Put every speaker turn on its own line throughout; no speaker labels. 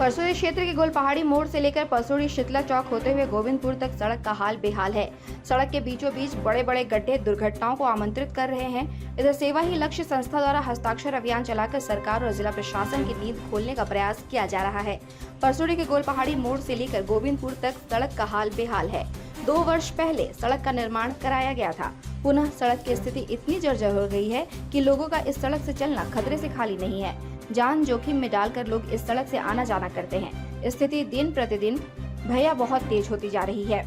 परसोड़ी क्षेत्र के गोलपहाड़ी मोड़ से लेकर परसोड़ी शीतला चौक होते हुए गोविंदपुर तक सड़क का हाल बेहाल है। सड़क के बीचों बीच बड़े बड़े गड्ढे दुर्घटनाओं को आमंत्रित कर रहे हैं। इधर सेवा ही लक्ष्य संस्था द्वारा हस्ताक्षर अभियान चलाकर सरकार और जिला प्रशासन की नींद खोलने का प्रयास किया जा रहा है। परसोड़ी के गोलपहाड़ी मोड़ से लेकर गोविंदपुर तक सड़क का हाल बेहाल है। 2 वर्ष पहले सड़क का निर्माण कराया गया था। पुनः सड़क की स्थिति इतनी जर्जर हो गई है कि लोगों का इस सड़क से चलना खतरे से खाली नहीं है। जान जोखिम में डालकर लोग इस सड़क से आना जाना करते हैं। स्थिति दिन प्रतिदिन भैया बहुत तेज होती जा रही है।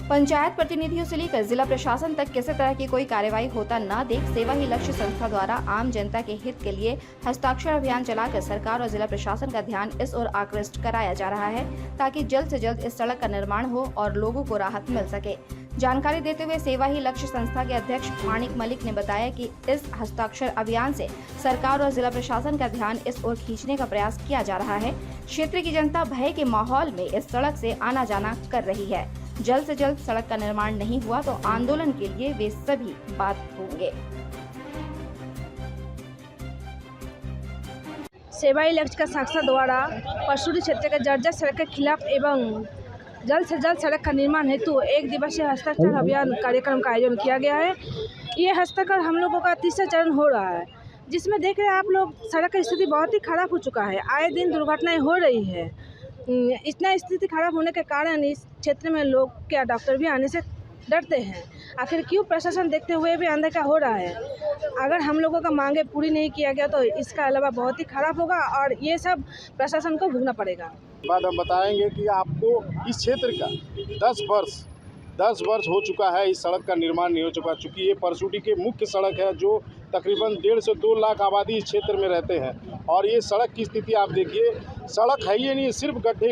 पंचायत प्रतिनिधियों से लेकर जिला प्रशासन तक किसी तरह की कोई कार्रवाई होता न देख सेवा ही लक्ष्य संस्था द्वारा आम जनता के हित के लिए हस्ताक्षर अभियान चलाकर सरकार और जिला प्रशासन का ध्यान इस ओर आकृष्ट कराया जा रहा है ताकि जल्द से जल्द इस सड़क का निर्माण हो और लोगों को राहत मिल सके। जानकारी देते हुए सेवा ही लक्ष्य संस्था के अध्यक्ष मानिक मलिक ने बताया कि इस हस्ताक्षर अभियान से सरकार और जिला प्रशासन का ध्यान इस ओर खींचने का प्रयास किया जा रहा है। क्षेत्र की जनता भय के माहौल में इस सड़क से आना जाना कर रही है। जल्द से जल्द सड़क का निर्माण नहीं हुआ तो आंदोलन के लिए वे सभी बात होंगे।
सेवा ही लक्ष्य का संस्था द्वारा परसोड़ी क्षेत्र के जर्जर सड़क के खिलाफ एवं जल्द से जल्द सड़क का निर्माण हेतु 1 दिवसीय हस्ताक्षर अभियान कार्यक्रम का आयोजन किया गया है। ये हस्ताक्षर हम लोगों का 3रा चरण हो रहा है, जिसमें देख रहे हैं आप लोग सड़क की स्थिति बहुत ही खराब हो चुका है। आए दिन दुर्घटनाएं हो रही है। इतना स्थिति खराब होने के कारण इस क्षेत्र में लोग क्या डॉक्टर भी आने से डरते हैं। आखिर क्यों प्रशासन देखते हुए भी अनदेखा हो रहा है। अगर हम लोगों का मांगे पूरी नहीं किया गया तो इसका अलावा बहुत ही खराब होगा और ये सब प्रशासन को भुगतना पड़ेगा।
बाद हम बताएंगे कि आपको इस क्षेत्र का 10 वर्ष हो चुका है इस सड़क का निर्माण नहीं हो चुका। चूँकि ये परसोड़ी के मुख्य सड़क है जो तकरीबन 1.5 से 2 लाख आबादी इस क्षेत्र में रहते हैं और ये सड़क की स्थिति आप देखिए, सड़क है ही नहीं, सिर्फ गड्ढे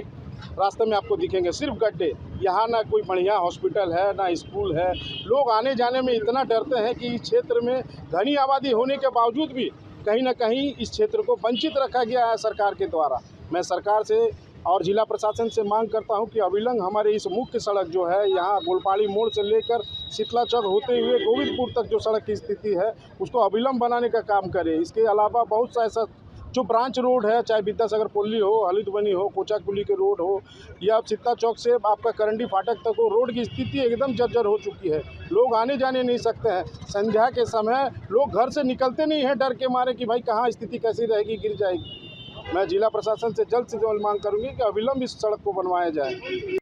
रास्ते में आपको दिखेंगे, सिर्फ गड्ढे। यहाँ ना कोई बढ़िया हॉस्पिटल है ना स्कूल है। लोग आने जाने में इतना डरते हैं कि इस क्षेत्र में घनी आबादी होने के बावजूद भी कहीं ना कहीं इस क्षेत्र को वंचित रखा गया है सरकार के द्वारा। मैं सरकार से और जिला प्रशासन से मांग करता हूं कि अविलंब हमारे इस मुख्य सड़क जो है यहाँ गोलपहाड़ी मोड़ से लेकर शीतला चौक होते हुए गोविंदपुर तक जो सड़क की स्थिति है उसको अविलंब बनाने का काम करे। इसके अलावा बहुत सा ऐसा जो ब्रांच रोड है, चाहे विद्यासागर पुल्ली हो, हलितबनी हो, कोचाकुली के रोड हो या शीतला चौक से आपका करंडी फाटक तक हो, रोड की स्थिति एकदम जर्जर हो चुकी है। लोग आने जाने नहीं सकते हैं। संध्या के समय लोग घर से निकलते नहीं हैं डर के मारे कि भाई कहाँ स्थिति कैसी रहेगी, गिर जाएगी। मैं जिला प्रशासन से जल्द मांग करूंगी कि अविलंब इस सड़क को बनवाया जाए।